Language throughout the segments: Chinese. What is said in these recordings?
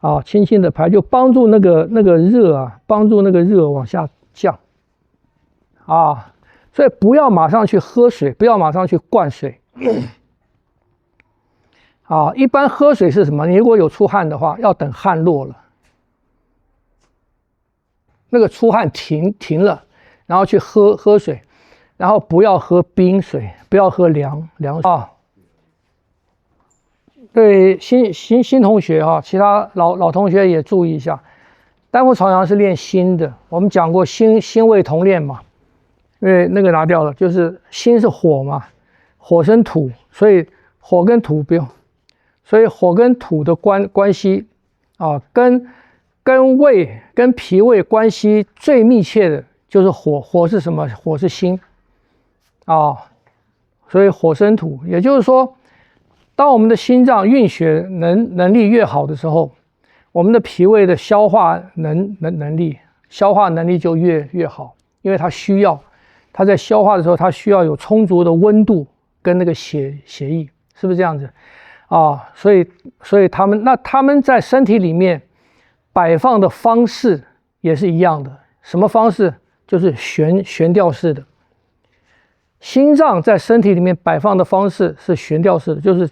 啊，轻轻的排，就帮助那个热啊，帮助那个热往下降啊。所以不要马上去喝水，不要马上去灌水。啊，一般喝水是什么？你如果有出汗的话，要等汗落了，那个出汗停了，然后去喝水，然后不要喝冰水，不要喝凉水啊。对新同学啊，其他老同学也注意一下，丹湖朝阳是练心的，我们讲过心胃同练嘛，因为那个拿掉了，就是心是火嘛，火生土，所以火跟土不用。所以火跟土的关系啊，跟胃跟脾胃关系最密切的就是火。火是什么？火是心啊，所以火生土。也就是说，当我们的心脏运血能力越好的时候，我们的脾胃的消化能力就越好，因为它在消化的时候，它需要有充足的温度跟那个血液，是不是这样子？啊，所以他们在身体里面摆放的方式也是一样的。什么方式？就是悬吊式的。心脏在身体里面摆放的方式是悬吊式的，就是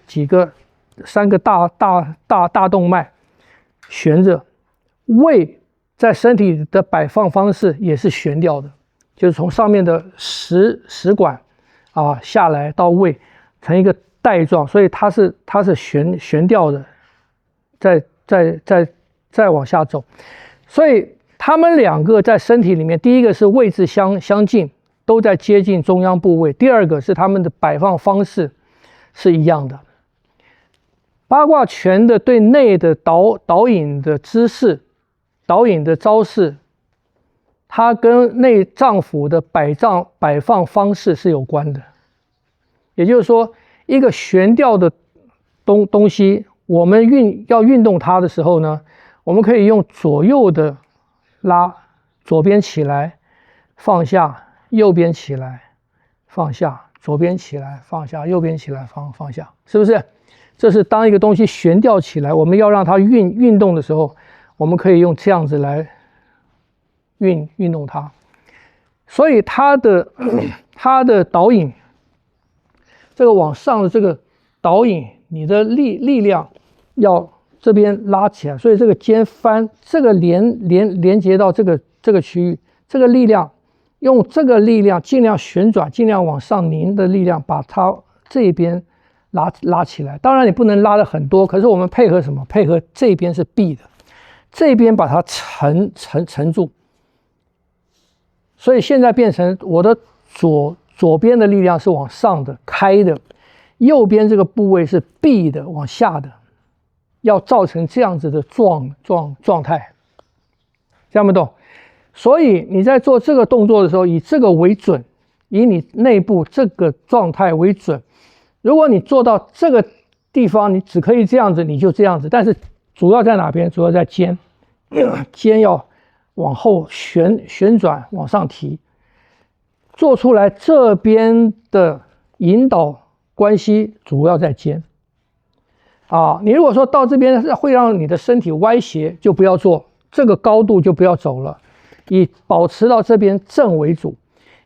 3个大动脉悬着。胃在身体的摆放方式也是悬吊的，就是从上面的食管啊下来到胃，成一个带状，所以它是悬吊的，再往下走。所以他们两个在身体里面，第一个是位置相近，都在接近中央部位；第二个是他们的摆放方式是一样的。八卦拳的对内的导引的姿势、导引的招式，它跟内脏腑的摆放方式是有关的。也就是说，一个悬吊的东西，我们要运动它的时候呢，我们可以用左右的拉，左边起来放下，右边起来放下，左边起来放下，右边起来放下，是不是？这是当一个东西悬吊起来，我们要让它运动的时候，我们可以用这样子来运动它。所以它的导引，这个往上的这个导引，你的力量要这边拉起来，所以这个肩翻，这个连接到这个区域，这个力量用这个力量尽量旋转，尽量往上拧的力量，把它这边拉起来。当然你不能拉的很多，可是我们配合什么？配合这边是闭的，这边把它沉住。所以现在变成我的左边的力量是往上的开的，右边这个部位是闭的往下的，要造成这样子的状态，这样不懂？所以你在做这个动作的时候，以这个为准，以你内部这个状态为准。如果你做到这个地方，你只可以这样子，你就这样子。但是主要在哪边？主要在肩，肩要往后旋转，往上提。做出来这边的引导关系主要在肩啊，你如果说到这边会让你的身体歪斜，就不要做，这个高度就不要走了，以保持到这边正为主，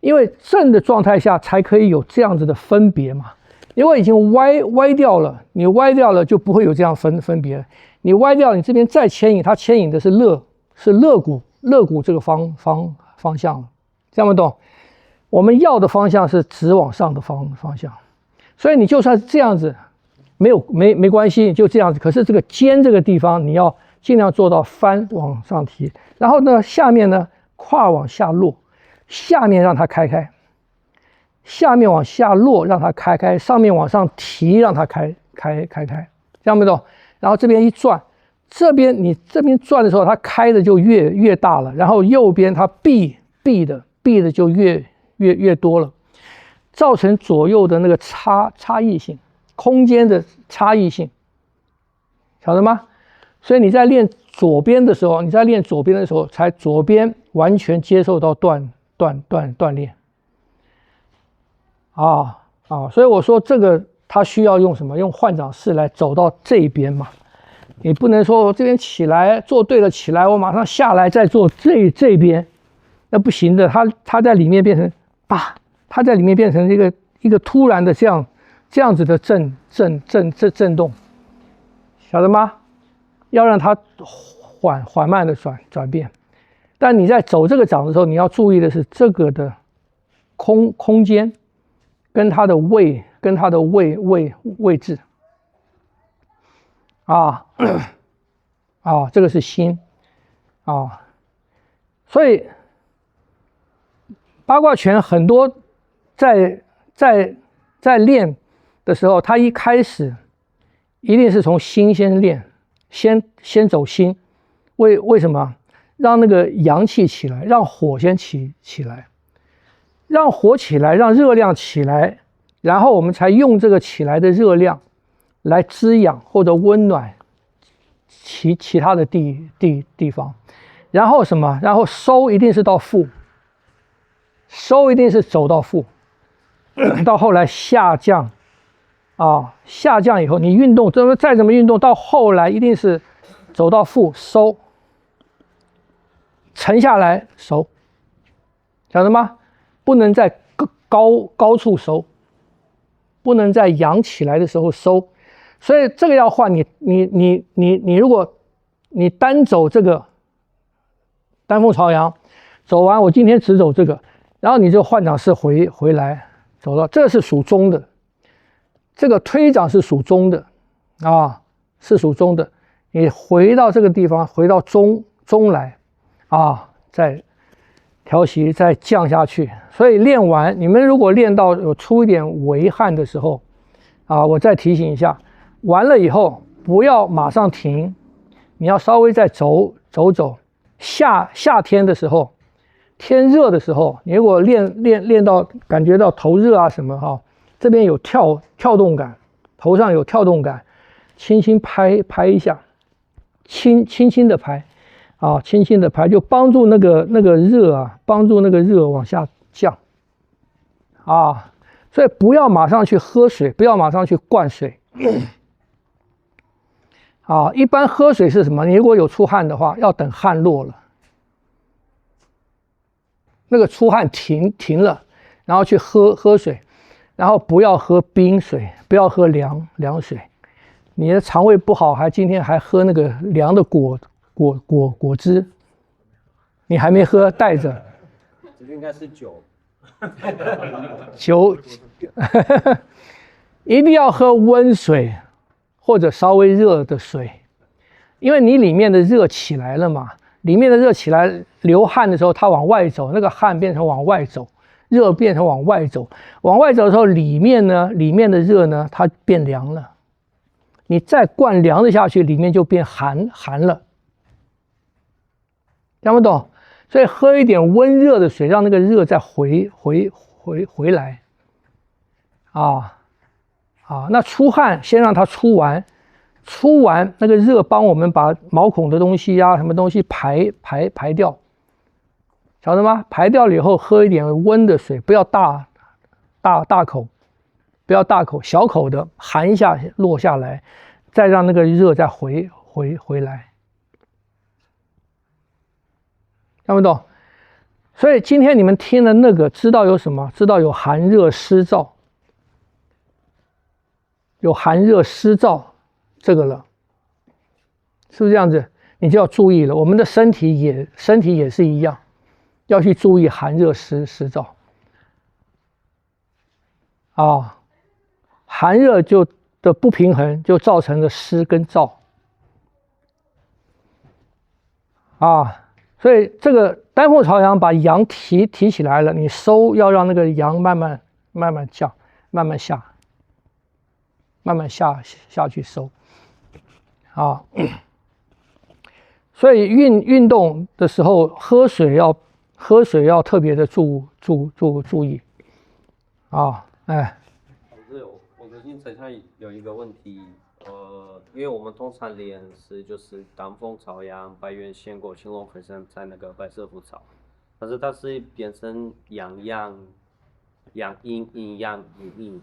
因为正的状态下才可以有这样子的分别嘛。如果已经歪掉了，你歪掉了就不会有这样分别了。你歪掉，你这边再牵引，它牵引的是肋骨这个方向了，这样不懂？我们要的方向是直往上的方向，所以你就算是这样子，没关系，就这样子。可是这个肩这个地方，你要尽量做到翻往上提，然后呢，下面呢胯往下落，下面让它开，下面往下落让它开，上面往上提让它开，这样不懂？然后这边一转，你这边转的时候，它开的就越大了，然后右边它闭的就越多了，造成左右的那个差异性，空间的差异性，晓得吗？所以你在练左边的时候，才左边完全接受到锻炼所以我说这个它需要用什么？用换掌式来走到这边嘛。你不能说我这边起来做对了起来，我马上下来再做这边，那不行的。它在里面变成啪，它在里面变成一个突然的这样子的震动，晓得吗？要让它缓慢的转变。但你在走这个掌的时候，你要注意的是这个的空间跟它的位置啊这个是心啊，所以八卦拳很多在练的时候，他一开始一定是从心先练，先走心。为什么？让那个阳气起来，让火先起来，让火起来，让热量起来，然后我们才用这个起来的热量来滋养或者温暖其他的地方。然后什么？然后收一定是到负，收一定是走到负，到后来下降下降以后，你运动再怎么运动，到后来一定是走到负收，沉下来收，晓得吗？不能在高处收，不能在扬起来的时候收，所以这个要换你如果你单走这个单风朝阳，走完我今天只走这个，然后你就换掌式回来走到，这是属中的，这个推掌是属中的是属中的，你回到这个地方，回到中来再调息，再降下去。所以练完，你们如果练到有出一点微汗的时候我再提醒一下，完了以后不要马上停，你要稍微再走。夏天的时候，天热的时候，你如果练到感觉到头热什么这边有跳动感，头上有跳动感，轻轻拍一下，轻轻的拍轻轻的拍，就帮助那个热帮助那个热往下降所以不要马上去喝水，不要马上去灌水一般喝水是什么？你如果有出汗的话，要等汗落了，那个出汗停了，然后去喝水，然后不要喝冰水，不要喝凉水。你的肠胃不好，今天还喝那个凉的果汁，你还没喝，带着。这个应该是酒。酒，一定要喝温水或者稍微热的水，因为你里面的热起来了嘛，里面的热起来，流汗的时候它往外走，那个汗变成往外走，热变成往外走，往外走的时候，里面的热呢，它变凉了。你再灌凉的下去，里面就变寒了，听不懂？所以喝一点温热的水，让那个热再回来那出汗先让它出完那个热帮我们把毛孔的东西什么东西排掉，晓得吗？排掉了以后，喝一点温的水，不要大口，不要大口，小口的含一下落下来，再让那个热再回来，听不懂？所以今天你们听的那个，知道有什么？知道有寒热湿燥，有寒热湿燥这个了，是不是这样子？你就要注意了。我们的身体也是一样，要去注意寒热湿燥寒热的不平衡就造成了湿跟燥所以这个丹凤朝阳把阳提起来了，你收要让那个阳慢慢降，慢慢下去收所以运动的时候喝水要特别的注意我最近身上有一个问题，因为我们通常练是就是丹凤朝阳、白猿仙果、青龙粉身在那个白色浮草，但是它是变成阳阴阴阳阴，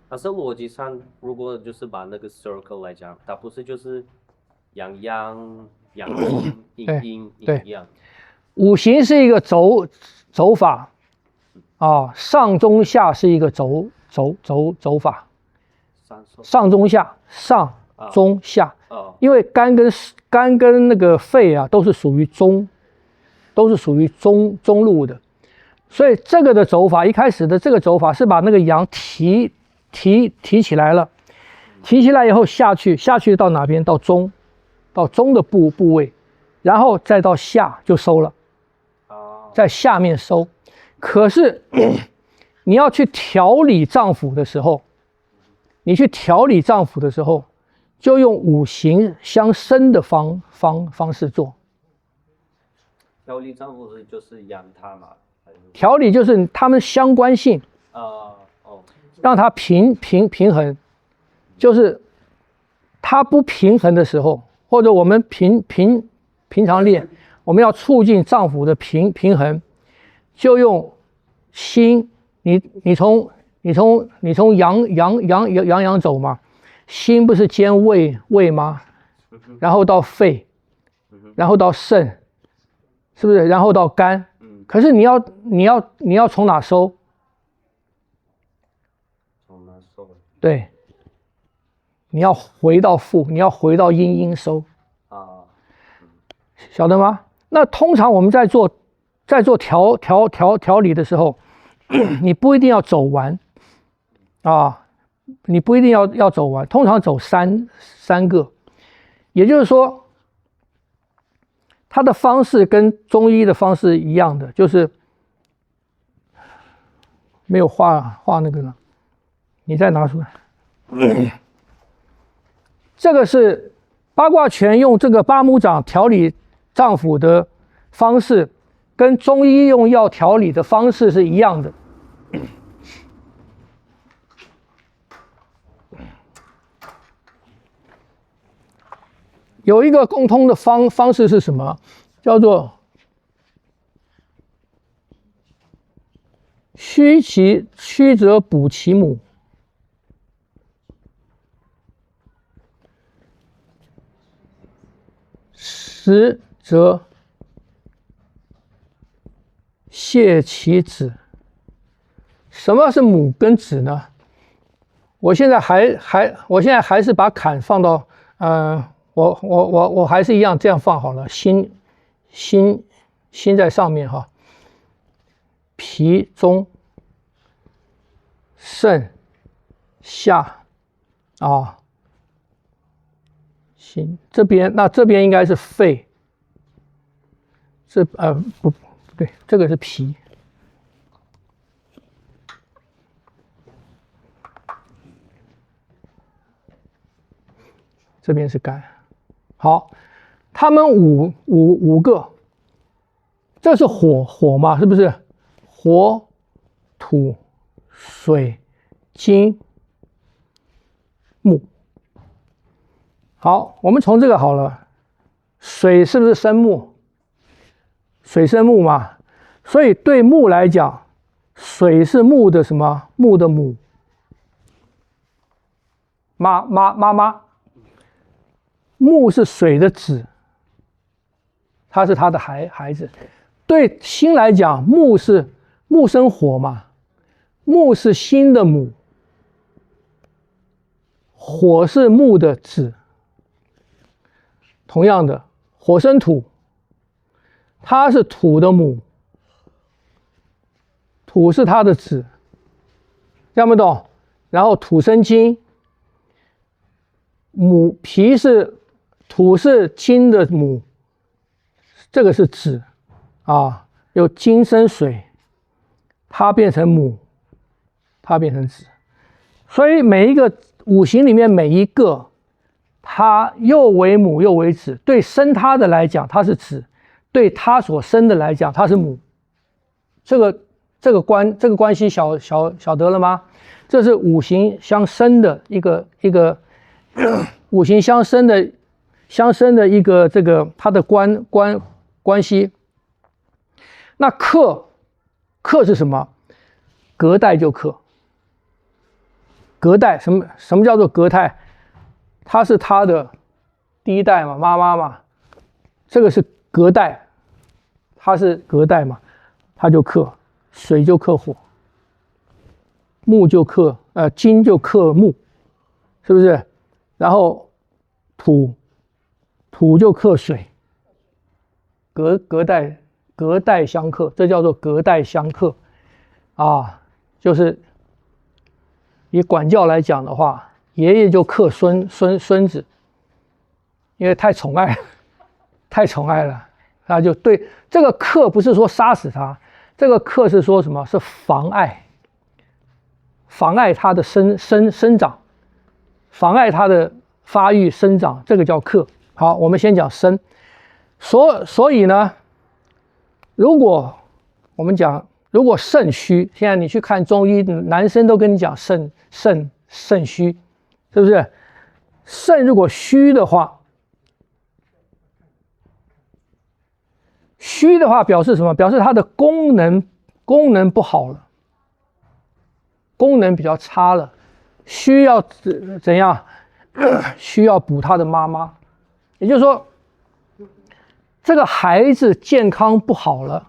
但是逻辑上如果就是把那个 circle 来讲，它不是就是阳阳、阳阴、阴阴、对阴阳。五行是一个走法啊，上中下是一个走法，上中下，上中下。因为肝跟那个肺啊都是属于中路的，所以这个的走法，一开始的这个走法是把那个阳提起来了，提起来以后下去到哪边？到中的部位，然后再到下就收了，在下面收。可是你要去调理脏腑的时候，就用五行相生的方式做。调理脏腑就是养它嘛？调理就是它们相关性，让它平衡。就是它不平衡的时候，或者我们平常练，我们要促进脏腑的平衡，就用心。你从阳走嘛，心不是兼胃吗？然后到肺，然后到肾，是不是？然后到肝。可是你要从哪收？从哪收？对，你要回到腹，你要回到阴收晓得吗？那通常我们在做调理的时候，你不一定要走完你不一定要走完，通常走三个，也就是说，它的方式跟中医的方式一样的，就是没有画那个了，你再拿出来。这个是八卦拳用这个八目掌调理脏腑的方式，跟中医用药调理的方式是一样的。有一个共通的方式是什么？叫做虚则补其母，实则泻其子。什么是母跟子呢？我现在还是把坎放到我还是一样这样放好了，心在上面哈，脾中，肾下心这边，那这边应该是肺，不对，这个是脾。这边是肝。好，他们五个，这是火嘛，是不是？火、土、水、金、木。好，我们从这个好了，水是不是生木？水生木嘛，所以对木来讲，水是木的什么？木的母。妈。木是水的子，它是它的孩子。对心来讲，木生火嘛，木是心的母，火是木的子。同样的，火生土，它是土的母，土是它的子，这样不懂？然后土生金，土是金的母，这个是子有金生水，它变成母，它变成子。所以每一个五行里面每一个，它又为母又为子。对生它的来讲它是子，对它所生的来讲它是母。这个关系晓得了吗？这是五行相生的一个五行相生的一个这个它的关系。那克是什么？隔代就克。隔代什么叫做隔代？它是它的第一代嘛，妈妈嘛，这个是隔代，它是隔代嘛，它就克水就克火，木就克金就克木，是不是？然后土就克水，隔代相克，这叫做隔代相克啊，就是以管教来讲的话，爷爷就克孙子，因为太宠爱了，他就对这个克不是说杀死他，这个克是说什么？是妨碍他的生长，妨碍他的发育生长，这个叫克。好，我们先讲生。所以呢，如果我们讲如果肾虚，现在你去看中医，男生都跟你讲肾虚，是不是？肾如果虚的话，表示什么？表示它的功能不好了，功能比较差了，需要怎样？需要补他的妈妈，也就是说，这个孩子健康不好了，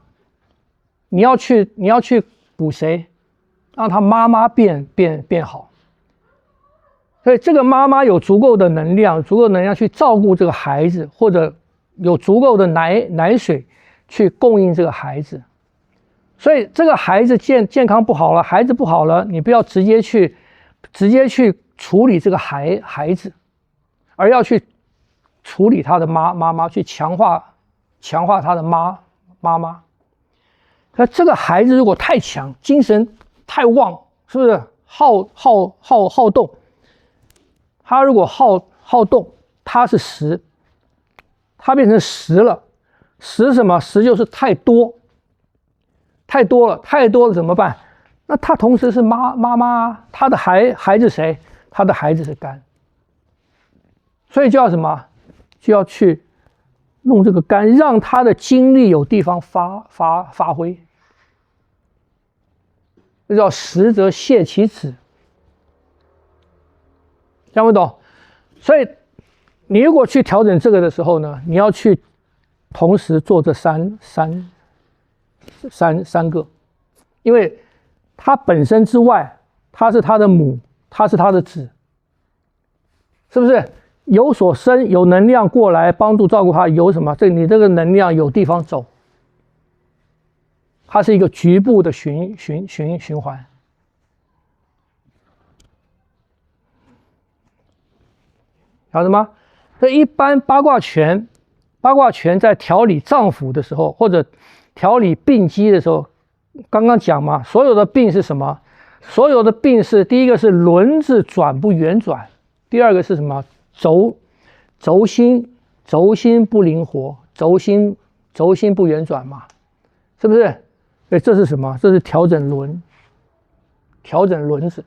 你要去补谁？让他妈妈变好。所以这个妈妈有足够的能量去照顾这个孩子，或者有足够的奶水去供应这个孩子。所以这个孩子健康不好了，孩子不好了，你不要直接去处理这个孩子，而要去处理他的妈妈，去强化他的妈妈。那这个孩子如果太强，精神太旺，是不是好动？他如果好动，他是实，他变成实了。实什么？实就是太多了怎么办？那他同时是妈妈，他的孩子谁？他的孩子是肝，所以就要什么？就要去弄这个肝，让他的精力有地方发挥。这叫实则泻其子，听不懂？所以你如果去调整这个的时候呢，你要去同时做这三个，因为它本身之外，它是它的母，它是它的子，是不是？有所生，有能量过来帮助照顾它，有什么？你这个能量有地方走，它是一个局部的循环。晓得吗？所以一般八卦拳在调理脏腑的时候，或者调理病机的时候，刚刚讲嘛，所有的病是什么？所有的病是第一个是轮子转不圆转，第二个是什么？轴心不灵活，轴心不圆转嘛，是不是？这是什么？这是调整轮子。